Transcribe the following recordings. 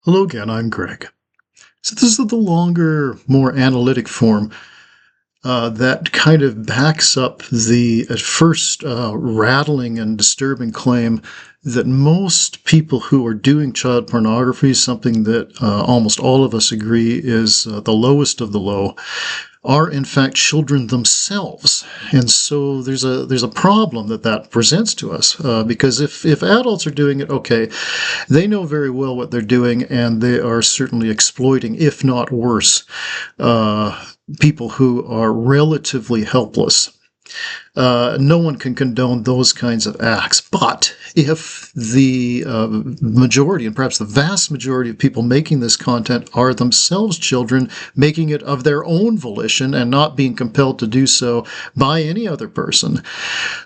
Hello again, I'm Greg. So this is the longer, more analytic form that kind of backs up the, at first, rattling and disturbing claim that most people who are doing child pornography, something that almost all of us agree is the lowest of the low, are in fact children themselves. And so there's a problem that presents to us, because if adults are doing it, okay, they know very well what they're doing, and they are certainly exploiting, if not worse, people who are relatively helpless. No one can condone those kinds of acts. But if the majority, and perhaps the vast majority of people making this content are themselves children, making it of their own volition and not being compelled to do so by any other person,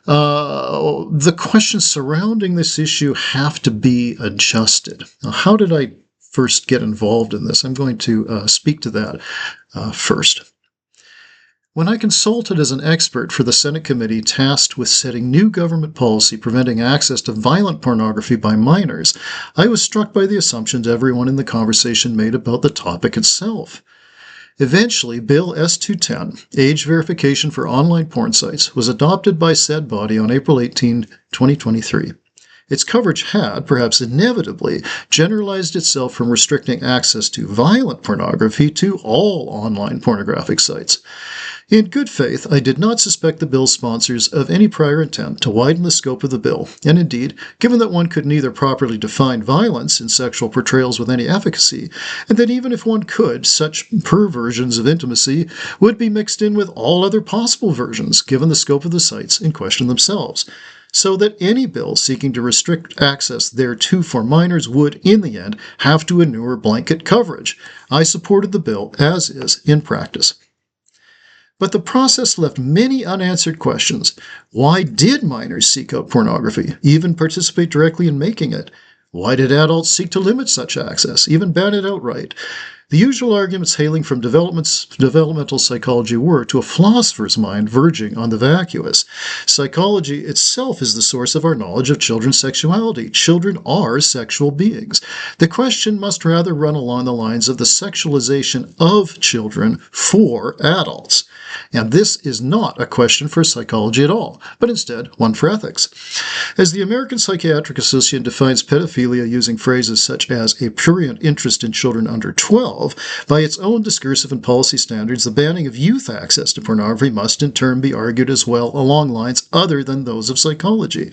the questions surrounding this issue have to be adjusted. Now, how did I first get involved in this? I'm going to speak to that first. When I consulted as an expert for the Senate committee tasked with setting new government policy preventing access to violent pornography by minors, I was struck by the assumptions everyone in the conversation made about the topic itself. Eventually, Bill S-210, Age Verification for Online Porn Sites, was adopted by said body on April 18, 2023. Its coverage had, perhaps inevitably, generalized itself from restricting access to violent pornography to all online pornographic sites. In good faith, I did not suspect the bill's sponsors of any prior intent to widen the scope of the bill, and indeed, given that one could neither properly define violence in sexual portrayals with any efficacy, and that even if one could, such perversions of intimacy would be mixed in with all other possible versions, given the scope of the sites in question themselves, so that any bill seeking to restrict access thereto for minors would, in the end, have to inure blanket coverage. I supported the bill as is in practice. But the process left many unanswered questions. Why did minors seek out pornography, even participate directly in making it? Why did adults seek to limit such access, even ban it outright? The usual arguments hailing from developmental psychology were, to a philosopher's mind, verging on the vacuous. Psychology itself is the source of our knowledge of children's sexuality. Children are sexual beings. The question must rather run along the lines of the sexualization of children for adults. And this is not a question for psychology at all, but instead one for ethics. As the American Psychiatric Association defines pedophilia using phrases such as a prurient interest in children under 12, by its own discursive and policy standards, the banning of youth access to pornography must in turn be argued as well along lines other than those of psychology.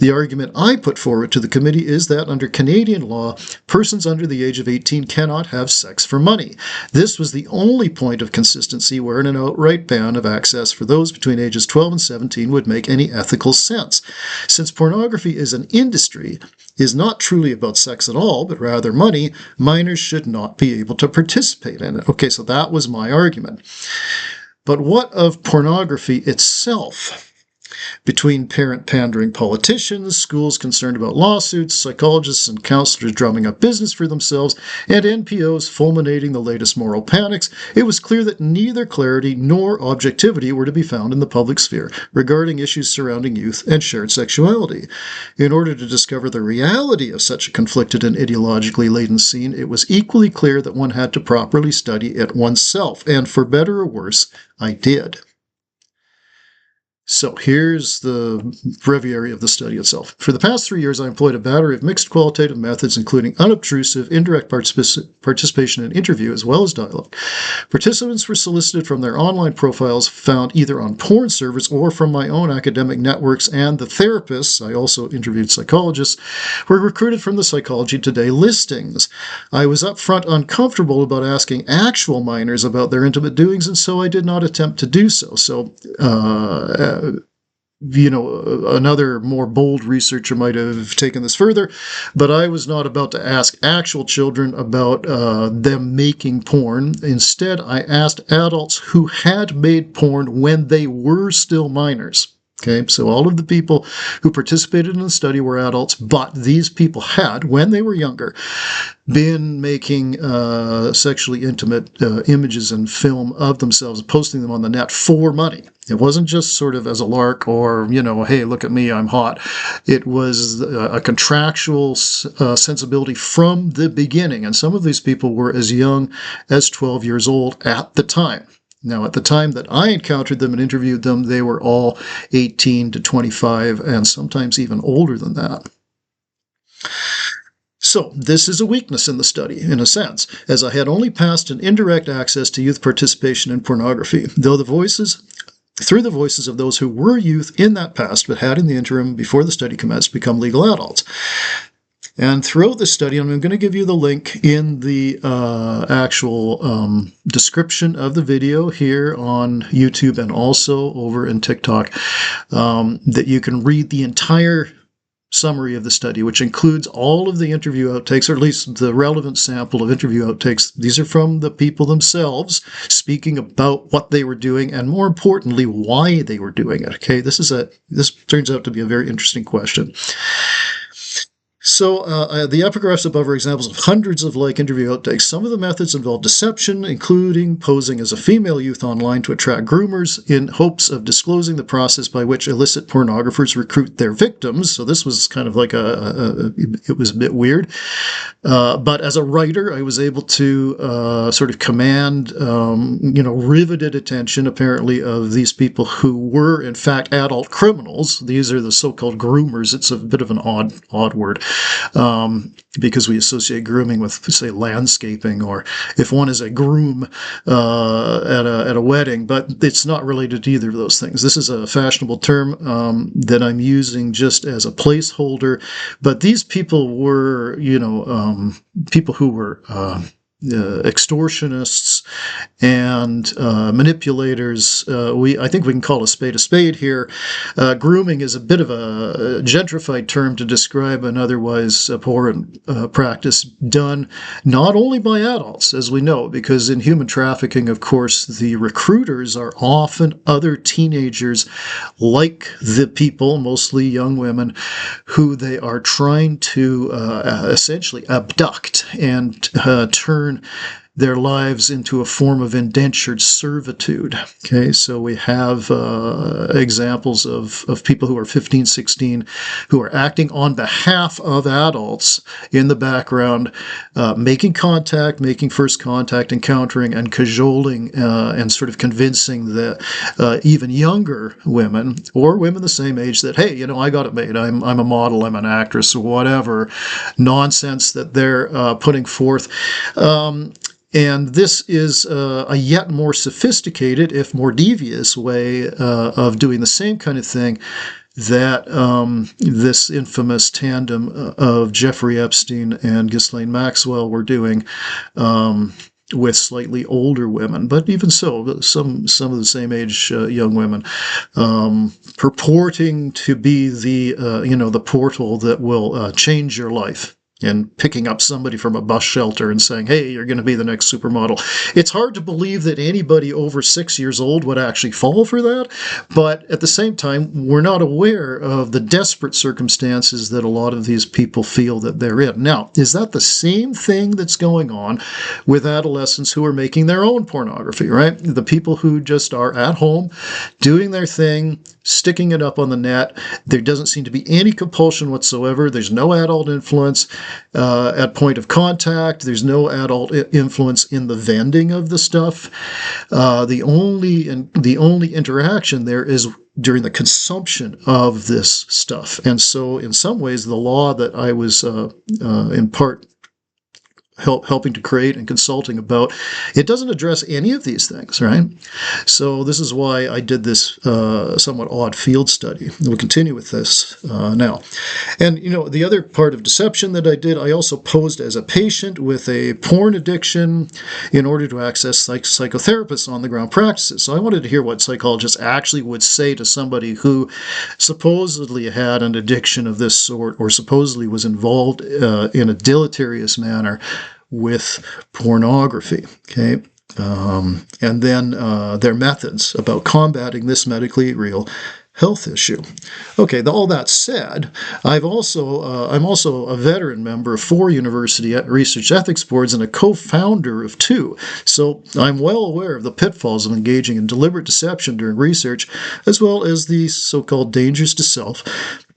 The argument I put forward to the committee is that under Canadian law, persons under the age of 18 cannot have sex for money. This was the only point of consistency wherein an outright ban of access for those between ages 12 and 17 would make any ethical sense. Since pornography is an industry, is not truly about sex at all, but rather money, minors should not be able to participate in it. Okay, so that was my argument. But what of pornography itself? Between parent-pandering politicians, schools concerned about lawsuits, psychologists and counselors drumming up business for themselves, and NPOs fulminating the latest moral panics, it was clear that neither clarity nor objectivity were to be found in the public sphere regarding issues surrounding youth and shared sexuality. In order to discover the reality of such a conflicted and ideologically laden scene, it was equally clear that one had to properly study it oneself, and for better or worse, I did. So here's the breviary of the study itself. For the past 3 years, I employed a battery of mixed qualitative methods, including unobtrusive, indirect participation in interview, as well as dialogue. Participants were solicited from their online profiles found either on porn servers or from my own academic networks, and the therapists, I also interviewed psychologists, were recruited from the Psychology Today listings. I was upfront uncomfortable about asking actual minors about their intimate doings, and so I did not attempt to do so. So, another more bold researcher might have taken this further, but I was not about to ask actual children about them making porn. Instead, I asked adults who had made porn when they were still minors. Okay, so all of the people who participated in the study were adults, but these people had, when they were younger, been making sexually intimate images and film of themselves, posting them on the net for money. It wasn't just sort of as a lark or, hey, look at me, I'm hot. It was a contractual sensibility from the beginning. And some of these people were as young as 12 years old at the time. Now, at the time that I encountered them and interviewed them, they were all 18 to 25 and sometimes even older than that. So, this is a weakness in the study, in a sense, as I had only past and indirect access to youth participation in pornography, through the voices of those who were youth in that past, but had in the interim, before the study commenced, become legal adults. And throughout this study, and I'm going to give you the link in the actual description of the video here on YouTube and also over in TikTok, that you can read the entire summary of the study, which includes all of the interview outtakes, or at least the relevant sample of interview outtakes. These are from the people themselves speaking about what they were doing and, more importantly, why they were doing it. Okay, this turns out to be a very interesting question. So the epigraphs above are examples of hundreds of like interview outtakes. Some of the methods involve deception, including posing as a female youth online to attract groomers in hopes of disclosing the process by which illicit pornographers recruit their victims. So this was kind of like it was a bit weird. But as a writer, I was able to sort of command, riveted attention, apparently, of these people who were, in fact, adult criminals. These are the so-called groomers. It's a bit of an odd word. Because we associate grooming with, say, landscaping, or if one is a groom at a wedding, but it's not related to either of those things. This is a fashionable term that I'm using just as a placeholder, but these people were, people who were extortionists and manipulators. I think we can call a spade here. Grooming is a bit of a gentrified term to describe an otherwise abhorrent practice done not only by adults, as we know, because in human trafficking, of course, the recruiters are often other teenagers like the people, mostly young women, who they are trying to essentially abduct and turn their lives into a form of indentured servitude. Okay, so we have examples of people who are 15, 16, who are acting on behalf of adults in the background, making first contact, encountering and cajoling and sort of convincing the even younger women or women the same age that, hey, I got it made. I'm a model, I'm an actress, whatever nonsense that they're putting forth. And this is a yet more sophisticated, if more devious, way of doing the same kind of thing that this infamous tandem of Jeffrey Epstein and Ghislaine Maxwell were doing with slightly older women. But even so, some of the same age young women, purporting to be the portal that will change your life. And picking up somebody from a bus shelter and saying, hey, you're going to be the next supermodel. It's hard to believe that anybody over 6 years old would actually fall for that. But at the same time, we're not aware of the desperate circumstances that a lot of these people feel that they're in. Now, is that the same thing that's going on with adolescents who are making their own pornography, right? The people who just are at home doing their thing, sticking it up on the net. There doesn't seem to be any compulsion whatsoever. There's no adult influence at point of contact. There's no adult influence in the vending of the stuff. The only interaction there is during the consumption of this stuff. And so in some ways, the law that I was in part helping to create and consulting about, it doesn't address any of these things, right? So this is why I did this somewhat odd field study. We'll continue with this now. And, the other part of deception that I did, I also posed as a patient with a porn addiction in order to access psychotherapists on the ground practices. So I wanted to hear what psychologists actually would say to somebody who supposedly had an addiction of this sort or supposedly was involved in a deleterious manner with pornography, okay? And then their methods about combating this medically real health issue. Okay, all that said, I'm also a veteran member of 4 university research ethics boards and a co-founder of 2. So I'm well aware of the pitfalls of engaging in deliberate deception during research, as well as the so-called dangers to self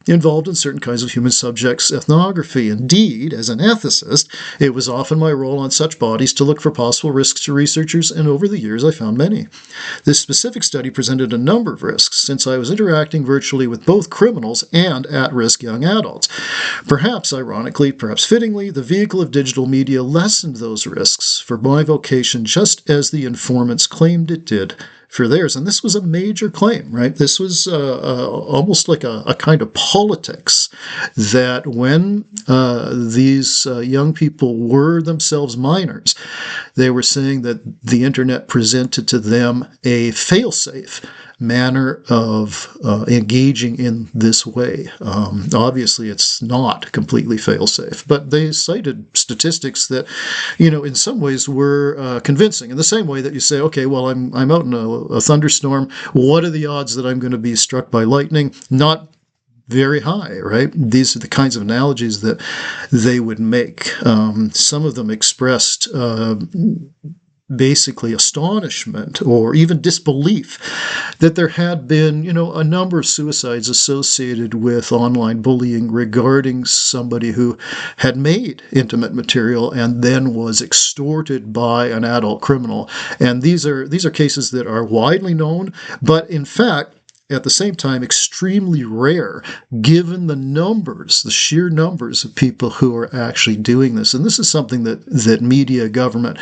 involved in certain kinds of human subjects ethnography. Indeed, as an ethicist, it was often my role on such bodies to look for possible risks to researchers, and over the years I found many. This specific study presented a number of risks, since I was interacting virtually with both criminals and at-risk young adults. Perhaps ironically, perhaps fittingly, the vehicle of digital media lessened those risks for my vocation, just as the informants claimed it did for theirs. And this was a major claim, right? This was almost like a kind of politics that when these young people were themselves minors, they were saying that the internet presented to them a fail-safe manner of engaging in this way. Obviously, it's not completely fail-safe, but they cited statistics that, in some ways were convincing. In the same way that you say, okay, well, I'm out in a thunderstorm. What are the odds that I'm going to be struck by lightning? Not very high, right? These are the kinds of analogies that they would make. Some of them expressed basically astonishment or even disbelief that there had been, a number of suicides associated with online bullying regarding somebody who had made intimate material and then was extorted by an adult criminal. And these are cases that are widely known, but in fact, at the same time, extremely rare, given the sheer numbers of people who are actually doing this. And this is something that media, government,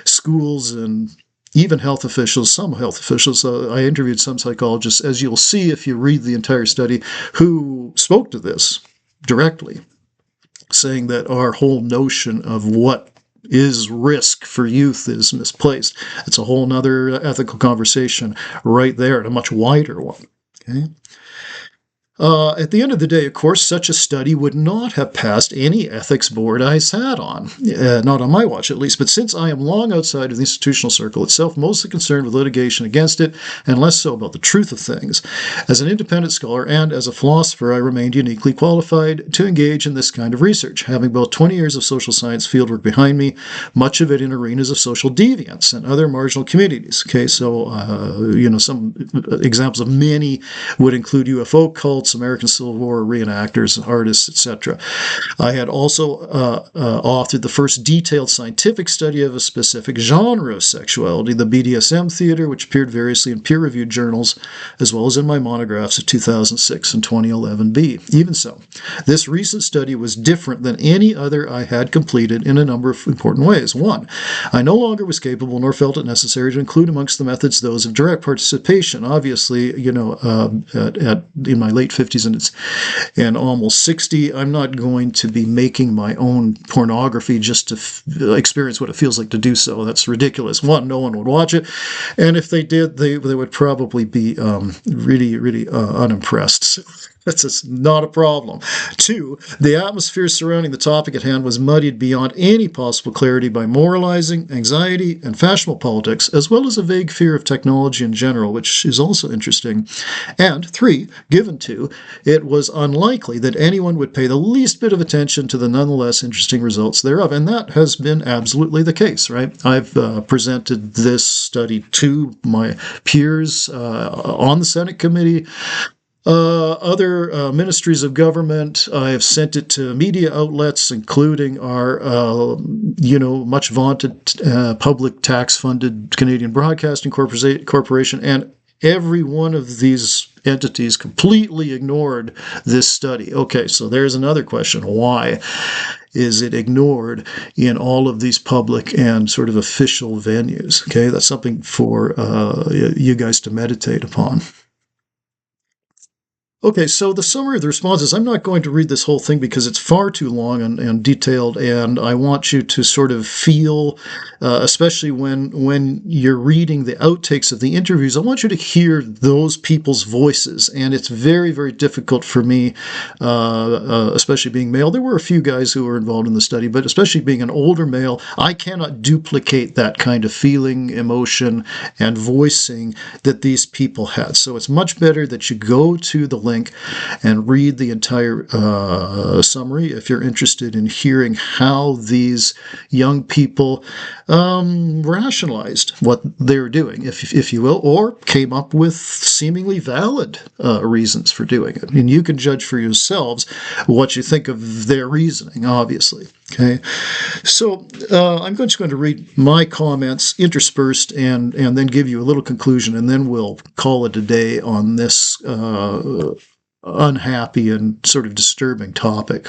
schools, and even some health officials, I interviewed some psychologists, as you'll see if you read the entire study, who spoke to this directly, saying that our whole notion of what is risk for youth is misplaced. It's a whole nother ethical conversation right there, and a much wider one. Okay. At the end of the day, of course, such a study would not have passed any ethics board I sat on, not on my watch at least, but since I am long outside of the institutional circle itself, mostly concerned with litigation against it, and less so about the truth of things. As an independent scholar and as a philosopher, I remained uniquely qualified to engage in this kind of research, having both 20 years of social science fieldwork behind me, much of it in arenas of social deviance and other marginal communities. Okay, so, some examples of many would include UFO cults, American Civil War reenactors, artists, etc. I had also authored the first detailed scientific study of a specific genre of sexuality, the BDSM theater, which appeared variously in peer-reviewed journals, as well as in my monographs of 2006 and 2011b. Even so, this recent study was different than any other I had completed in a number of important ways. One, I no longer was capable nor felt it necessary to include amongst the methods those of direct participation. Obviously, in my late 50s and almost 60, I'm not going to be making my own pornography just to experience what it feels like to do so. That's ridiculous. One, no one would watch it, and if they did, they would probably be really, really unimpressed. So that's just not a problem. Two, the atmosphere surrounding the topic at hand was muddied beyond any possible clarity by moralizing, anxiety, and fashionable politics, as well as a vague fear of technology in general, which is also interesting. And three, given to, it was unlikely that anyone would pay the least bit of attention to the nonetheless interesting results thereof. And that has been absolutely the case, right? I've presented this study to my peers on the Senate committee, other ministries of government. I have sent it to media outlets, including our, much vaunted public tax-funded Canadian Broadcasting Corporation, and every one of these entities completely ignored this study. Okay, so there's another question. Why is it ignored in all of these public and sort of official venues? Okay, that's something for you guys to meditate upon. Okay, so the summary of the responses, I'm not going to read this whole thing because it's far too long and detailed, and I want you to sort of feel, especially when you're reading the outtakes of the interviews, I want you to hear those people's voices, and it's very, very difficult for me, especially being male. There were a few guys who were involved in the study, but especially being an older male, I cannot duplicate that kind of feeling, emotion, and voicing that these people had. So it's much better that you go to the link and read the entire summary if you're interested in hearing how these young people rationalized what they're doing, if you will, or came up with seemingly valid reasons for doing it. And you can judge for yourselves what you think of their reasoning, obviously. Okay, so I'm just going to read my comments interspersed and then give you a little conclusion, and then we'll call it a day on this unhappy and sort of disturbing topic.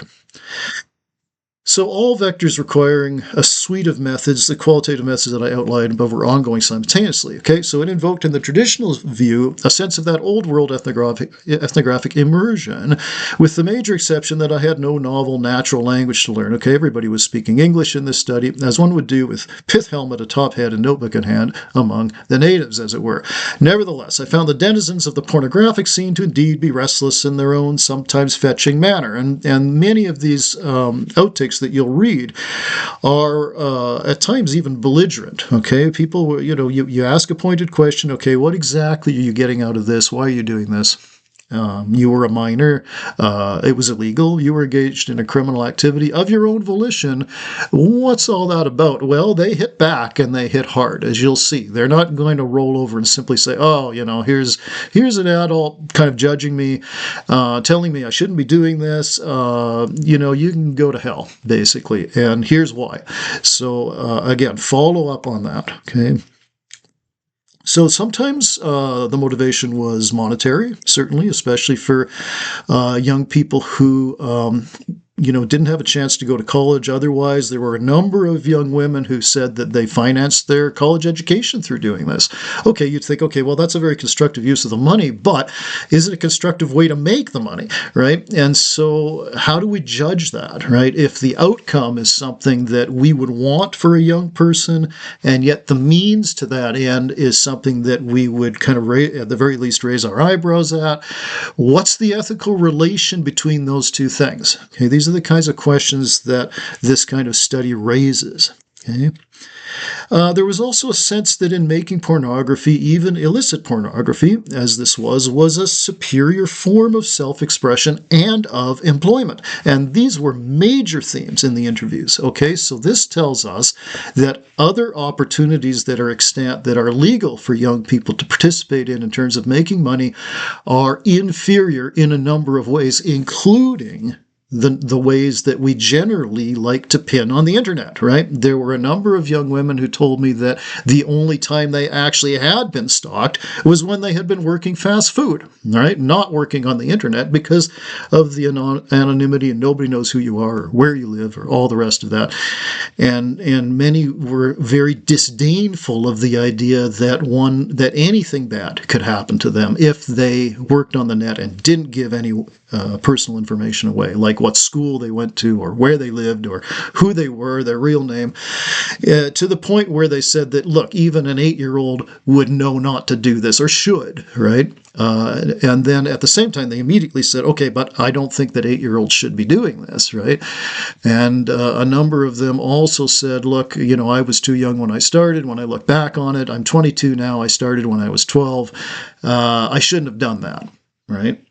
So all vectors requiring a suite of methods, the qualitative methods that I outlined above, were ongoing simultaneously. Okay, so it invoked in the traditional view a sense of that old world ethnographic immersion, with the major exception that I had no novel natural language to learn. Okay, everybody was speaking English in this study, as one would do with pith helmet, a top hat, and notebook in hand among the natives, as it were. Nevertheless, I found the denizens of the pornographic scene to indeed be restless in their own, sometimes fetching manner, and many of these outtakes that you'll read are at times even belligerent. Okay, people, you ask a pointed question. Okay, what exactly are you getting out of this? Why are you doing this? You were a minor. It was illegal. You were engaged in a criminal activity of your own volition. What's all that about? Well, they hit back, and they hit hard, as you'll see. They're not going to roll over and simply say, oh, here's an adult kind of judging me, telling me I shouldn't be doing this. You can go to hell, basically. And here's why. So, again, follow up on that, okay? So sometimes the motivation was monetary, certainly, especially for young people who didn't have a chance to go to college otherwise. There were a number of young women who said that they financed their college education through doing this. Okay, you'd think, okay, well, that's a very constructive use of the money, but is it a constructive way to make the money, right? And so how do we judge that, right? If the outcome is something that we would want for a young person, and yet the means to that end is something that we would kind of, at the very least, raise our eyebrows at, what's the ethical relation between those two things? Okay, these are the kinds of questions that this kind of study raises. Okay. There was also a sense that in making pornography, even illicit pornography, as this was a superior form of self-expression and of employment. And these were major themes in the interviews. Okay, so this tells us that other opportunities that are extant, that are legal for young people to participate in terms of making money, are inferior in a number of ways, including the ways that we generally like to pin on the internet, right? There were a number of young women who told me that the only time they actually had been stalked was when they had been working fast food, right? Not working on the internet because of the anonymity and nobody knows who you are or where you live or all the rest of that. And many were very disdainful of the idea that anything bad could happen to them if they worked on the net and didn't give any personal information away, like what school they went to or where they lived or who they were, their real name, to the point where they said that, look, even an 8-year-old would know not to do this or should, right? And then at the same time, they immediately said, okay, but I don't think that 8-year-olds should be doing this, right? And a number of them also said, look, I was too young when I started. When I look back on it, I'm 22 now. I started when I was 12. I shouldn't have done that, right?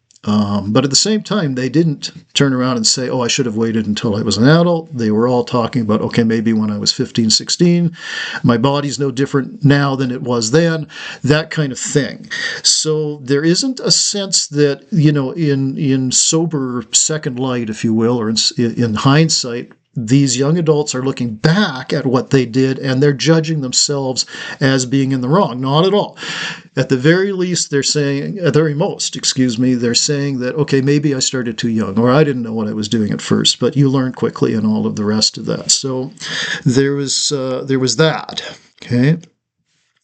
But at the same time, they didn't turn around and say, oh, I should have waited until I was an adult. They were all talking about, okay, maybe when I was 15, 16, my body's no different now than it was then, that kind of thing. So there isn't a sense that, in sober second light, if you will, or in hindsight, these young adults are looking back at what they did and they're judging themselves as being in the wrong. Not at all. At the very least, they're saying, at the very most, they're saying that, okay, maybe I started too young, or I didn't know what I was doing at first, but you learn quickly and all of the rest of that. So there was that. Okay.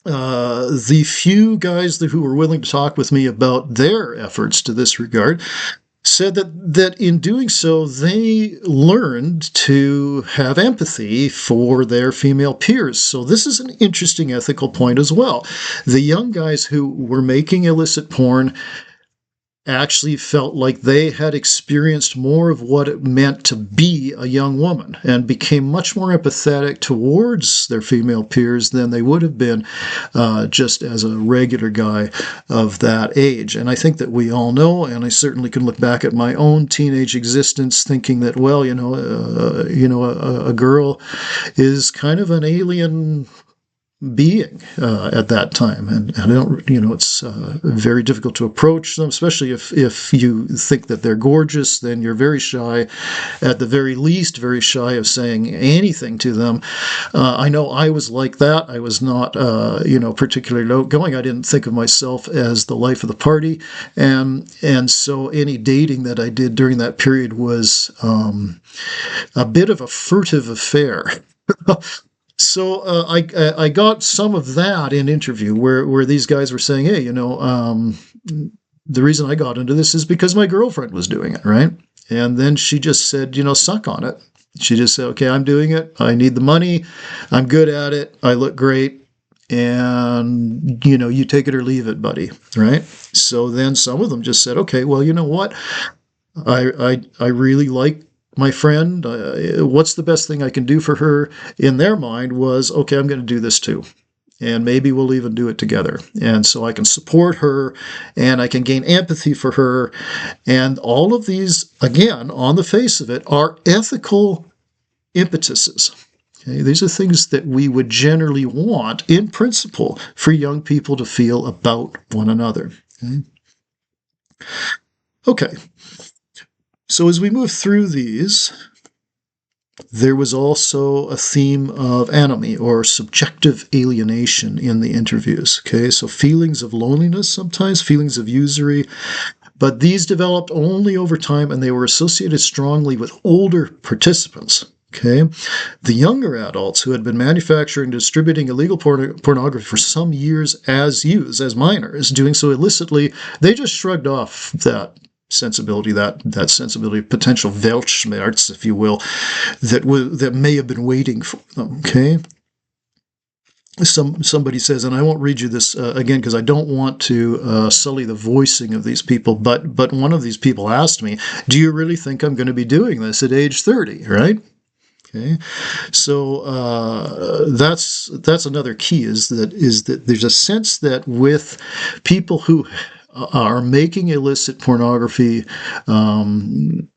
The few guys who were willing to talk with me about their efforts to this regard said that in doing so, they learned to have empathy for their female peers. So this is an interesting ethical point as well. The young guys who were making illicit porn actually felt like they had experienced more of what it meant to be a young woman and became much more empathetic towards their female peers than they would have been just as a regular guy of that age. And I think that we all know, and I certainly can look back at my own teenage existence thinking that, well, a girl is kind of an alien being at that time, and I don't, it's very difficult to approach them, especially if you think that they're gorgeous. Then you're very shy, at the very least, very shy of saying anything to them. I know I was like that. I was not, particularly outgoing. I didn't think of myself as the life of the party, and so any dating that I did during that period was a bit of a furtive affair. So I got some of that in interview where these guys were saying, hey, the reason I got into this is because my girlfriend was doing it, right? And then she just said, suck on it. She just said, okay, I'm doing it. I need the money. I'm good at it. I look great. And, you take it or leave it, buddy, right? So then some of them just said, okay, well, you know what? I really like my friend. What's the best thing I can do for her? In their mind was, okay, I'm going to do this too. And maybe we'll even do it together. And so I can support her and I can gain empathy for her. And all of these, again, on the face of it, are ethical impetuses. Okay? These are things that we would generally want, in principle, for young people to feel about one another. Okay. So as we move through these, there was also a theme of anomie or subjective alienation in the interviews. Okay, so feelings of loneliness sometimes, feelings of usury, but these developed only over time and they were associated strongly with older participants. Okay, the younger adults who had been manufacturing and distributing illegal pornography for some years as youths, as minors, doing so illicitly, they just shrugged off that sensibility, that sensibility of potential Weltschmerz, if you will, that may have been waiting for them. Okay. Somebody says, and I won't read you this again because I don't want to sully the voicing of these people, but one of these people asked me, do you really think I'm going to be doing this at age 30, right? Okay, so that's another key is that there's a sense that with people who are making illicit pornography along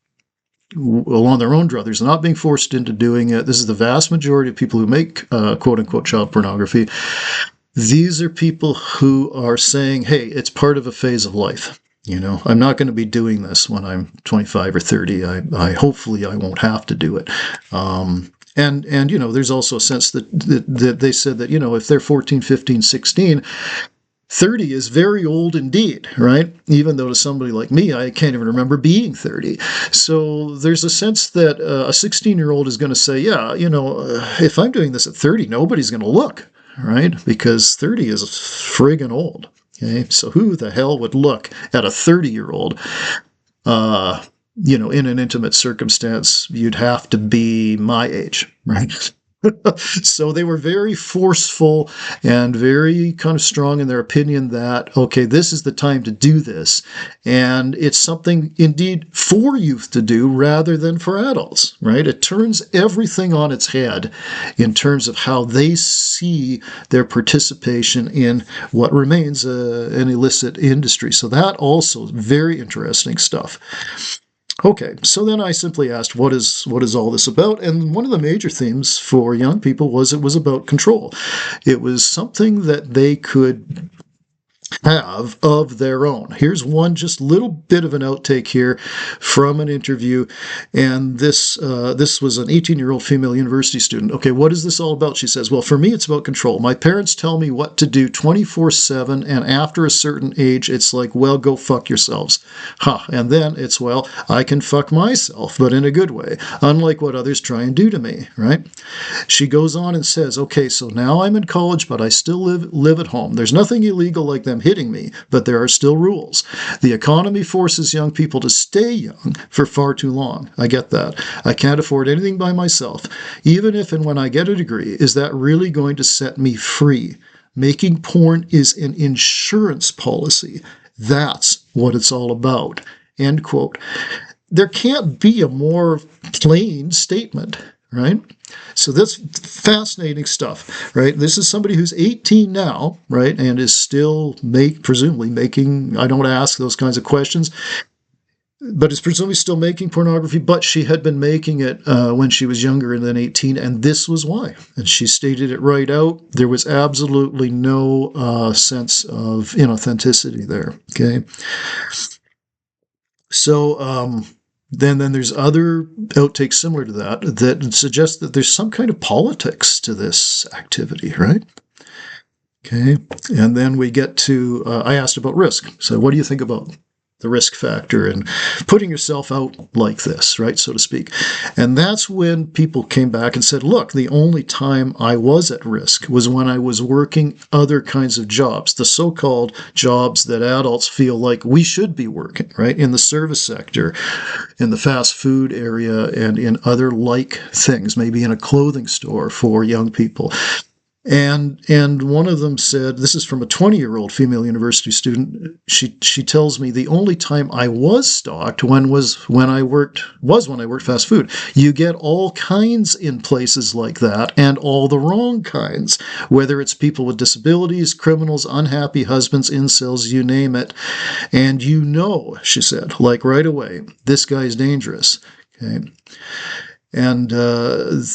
their own druthers, not being forced into doing it. This is the vast majority of people who make quote-unquote child pornography. These are people who are saying, hey, it's part of a phase of life. I'm not going to be doing this when I'm 25 or 30. I hopefully I won't have to do it. And there's also a sense that they said that, if they're 14, 15, 16, 30 is very old indeed, right? Even though to somebody like me, I can't even remember being 30. So there's a sense that a 16-year-old is going to say, yeah, if I'm doing this at 30, nobody's going to look, right? Because 30 is friggin' old. Okay, so who the hell would look at a 30-year-old? In an intimate circumstance, you'd have to be my age, right? So they were very forceful and very kind of strong in their opinion that, okay, this is the time to do this. And it's something indeed for youth to do rather than for adults, right? It turns everything on its head in terms of how they see their participation in what remains an illicit industry. So that also very interesting stuff. Okay, so then I simply asked, what is all this about? And one of the major themes for young people was it was about control. It was something that they could have of their own. Here's one just little bit of an outtake here from an interview, and this was an 18-year-old female university student. Okay, what is this all about? She says, well, for me, it's about control. My parents tell me what to do 24/7, and after a certain age, it's like, well, go fuck yourselves. And then it's, well, I can fuck myself, but in a good way, unlike what others try and do to me, right? She goes on and says, okay, so now I'm in college, but I still live at home. There's nothing illegal like them hitting me, but there are still rules. The economy forces young people to stay young for far too long. I get that. I can't afford anything by myself. Even if and when I get a degree, is that really going to set me free? Making porn is an insurance policy. That's what it's all about. End quote. There can't be a more plain statement, right? So that's fascinating stuff, right? This is somebody who's 18 now, right, and is still presumably making, I don't ask those kinds of questions, but is presumably still making pornography, but she had been making it when she was younger than 18, and this was why. And she stated it right out. There was absolutely no sense of inauthenticity there, okay? So then there's other outtakes similar to that suggest that there's some kind of politics to this activity, right? Okay, and then we get to, I asked about risk. So what do you think about the risk factor and putting yourself out like this, right, so to speak? And that's when people came back and said, look, the only time I was at risk was when I was working other kinds of jobs, the so-called jobs that adults feel like we should be working, right, in the service sector, in the fast food area, and in other like things, maybe in a clothing store for young people. And one of them said, this is from a 20-year-old female university student. She tells me the only time I was stalked was when I worked fast food. You get all kinds in places like that, and all the wrong kinds, whether it's people with disabilities, criminals, unhappy husbands, incels, you name it. And she said, like right away, this guy's dangerous. Okay. And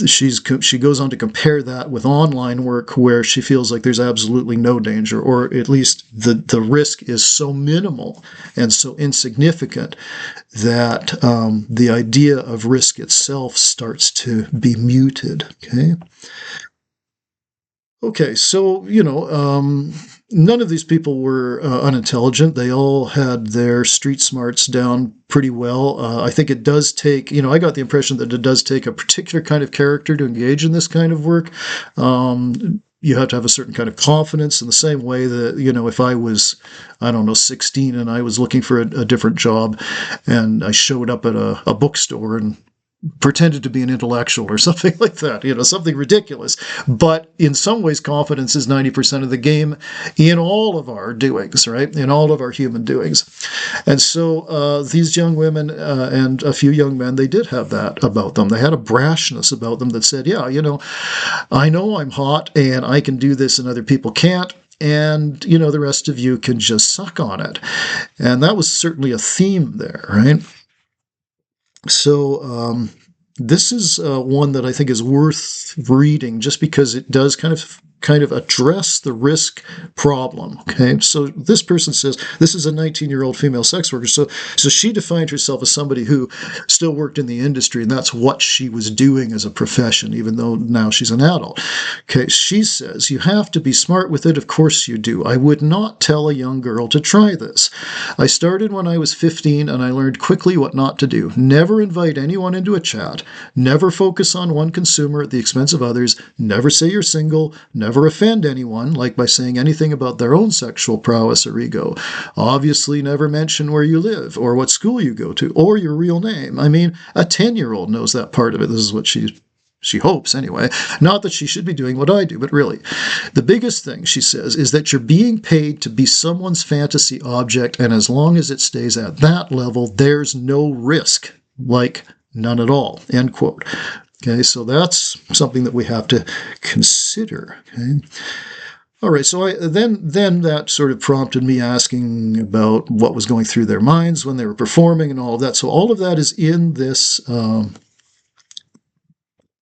she goes on to compare that with online work where she feels like there's absolutely no danger, or at least the risk is so minimal and so insignificant that the idea of risk itself starts to be muted. Okay, so, none of these people were unintelligent. They all had their street smarts down pretty well. I think it does take, I got the impression that it does take a particular kind of character to engage in this kind of work. You have to have a certain kind of confidence in the same way that, if I was, 16 and I was looking for a different job and I showed up at a bookstore and pretended to be an intellectual or something like that, something ridiculous. But in some ways, confidence is 90% of the game in all of our doings, right? In all of our human doings. And so these young women and a few young men, they did have that about them. They had a brashness about them that said, yeah, I know I'm hot and I can do this and other people can't. And, the rest of you can just suck on it. And that was certainly a theme there, right? So this is one that I think is worth reading just because it does kind of address the risk problem. Okay, so this person says this is a 19-year-old female sex worker. So she defined herself as somebody who still worked in the industry, and that's what she was doing as a profession, even though now she's an adult. Okay, she says, you have to be smart with it. Of course you do. I would not tell a young girl to try this. I started when I was 15, and I learned quickly what not to do. Never invite anyone into a chat. Never focus on one consumer at the expense of others. Never say you're single. Never offend anyone, like by saying anything about their own sexual prowess or ego. Obviously, never mention where you live or what school you go to or your real name. I mean, a 10-year-old knows that part of it. This is what she hopes anyway. Not that she should be doing what I do, but really. The biggest thing, she says, is that you're being paid to be someone's fantasy object, and as long as it stays at that level, there's no risk, like none at all, end quote. Okay, so that's something that we have to consider. Okay. All right, so then that sort of prompted me asking about what was going through their minds when they were performing and all of that. So all of that is in this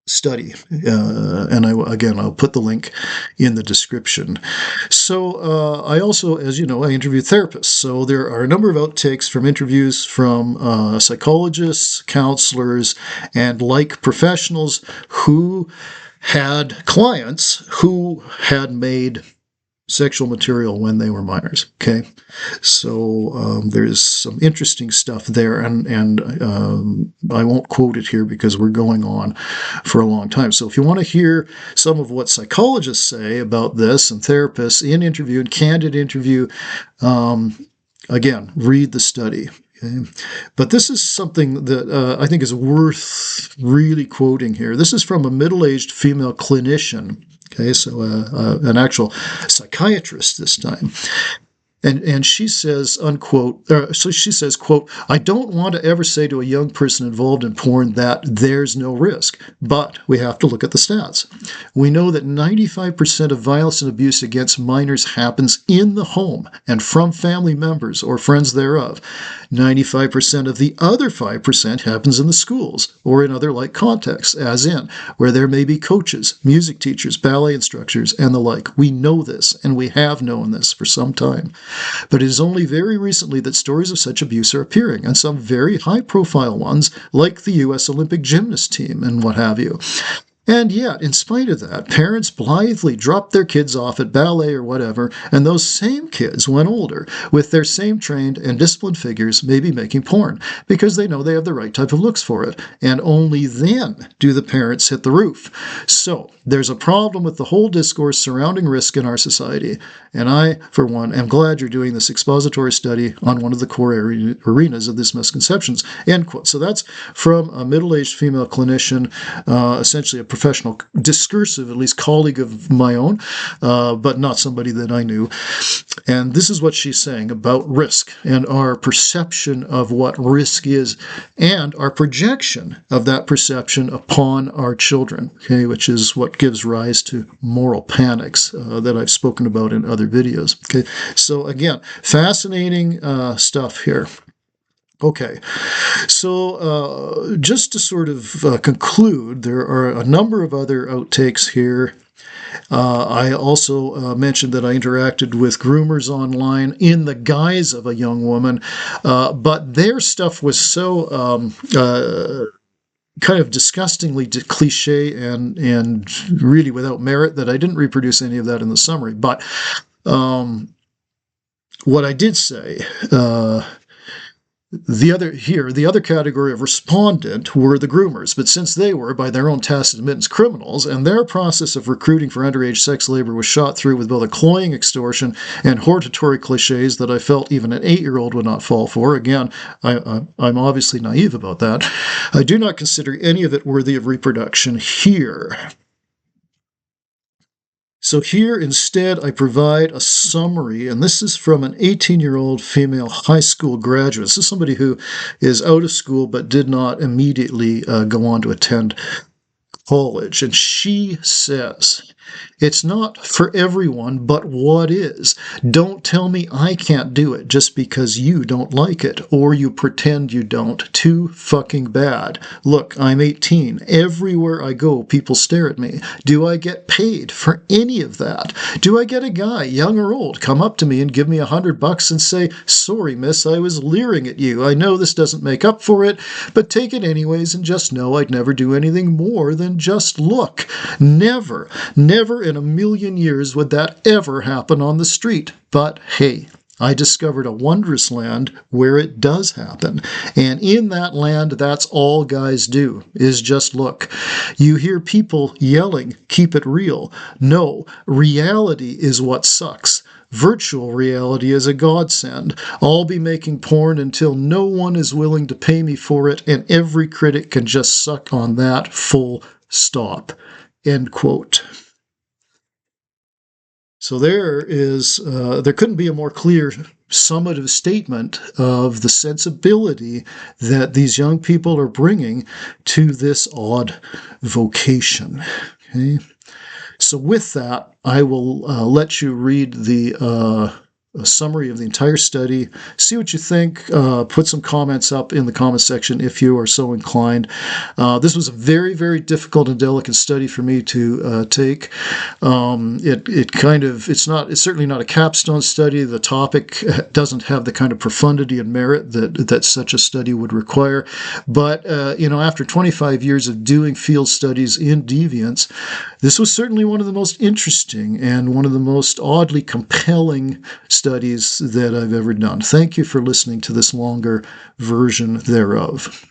study. And I'll put the link in the description. So I also, as you know, I interview therapists. So there are a number of outtakes from interviews from psychologists, counselors, and like professionals who had clients who had made sexual material when they were minors. Okay, so there's some interesting stuff there, and I won't quote it here because we're going on for a long time. So if you want to hear some of what psychologists say about this and therapists in interview and candid interview, again, read the study. Okay. But this is something that I think is worth really quoting here. This is from a middle-aged female clinician. Okay, so an actual psychiatrist this time. And she says, unquote, so she says, quote, I don't want to ever say to a young person involved in porn that there's no risk, but we have to look at the stats. We know that 95% of violence and abuse against minors happens in the home and from family members or friends thereof. 95% of the other 5% happens in the schools or in other like contexts, as in where there may be coaches, music teachers, ballet instructors, and the like. We know this, and we have known this for some time. But it is only very recently that stories of such abuse are appearing, and some very high-profile ones, like the U.S. Olympic gymnast team and what have you. And yet, in spite of that, parents blithely dropped their kids off at ballet or whatever, and those same kids, when older, with their same trained and disciplined figures, may be making porn, because they know they have the right type of looks for it, and only then do the parents hit the roof. So, there's a problem with the whole discourse surrounding risk in our society, and I, for one, am glad you're doing this expository study on one of the core arenas of this misconceptions, end quote. So that's from a middle-aged female clinician, essentially a professional, discursive, at least colleague of my own, but not somebody that I knew. And this is what she's saying about risk and our perception of what risk is and our projection of that perception upon our children, okay, which is what gives rise to moral panics that I've spoken about in other videos. Okay, so again, fascinating stuff here. Okay, so just to sort of conclude, there are a number of other outtakes here. I also mentioned that I interacted with groomers online in the guise of a young woman, but their stuff was so kind of disgustingly cliche and really without merit that I didn't reproduce any of that in the summary. But what I did say, the other category of respondent were the groomers, but since they were, by their own tacit admittance, criminals, and their process of recruiting for underage sex labor was shot through with both a cloying extortion and hortatory cliches that I felt even an 8-year-old would not fall for. Again, I'm obviously naive about that. I do not consider any of it worthy of reproduction here. So here, instead, I provide a summary, and this is from an 18-year-old female high school graduate. This is somebody who is out of school but did not immediately go on to attend college. And she says, it's not for everyone, but what is? Don't tell me I can't do it just because you don't like it, or you pretend you don't. Too fucking bad. Look, I'm 18. Everywhere I go, people stare at me. Do I get paid for any of that? Do I get a guy, young or old, come up to me and give me $100 and say, sorry, miss, I was leering at you. I know this doesn't make up for it, but take it anyways and just know I'd never do anything more than just look. Never in a million years would that ever happen on the street. But hey, I discovered a wondrous land where it does happen. And in that land, that's all guys do, is just look. You hear people yelling, keep it real. No, reality is what sucks. Virtual reality is a godsend. I'll be making porn until no one is willing to pay me for it, and every critic can just suck on that, full stop. End quote. So there couldn't be a more clear summative statement of the sensibility that these young people are bringing to this odd vocation. Okay? So with that, I will let you read the a summary of the entire study. See what you think. Put some comments up in the comment section if you are so inclined. This was a very, very difficult and delicate study for me to take. It's certainly not a capstone study. The topic doesn't have the kind of profundity and merit that such a study would require. But after 25 years of doing field studies in deviance, this was certainly one of the most interesting and one of the most oddly compelling studies that I've ever done. Thank you for listening to this longer version thereof.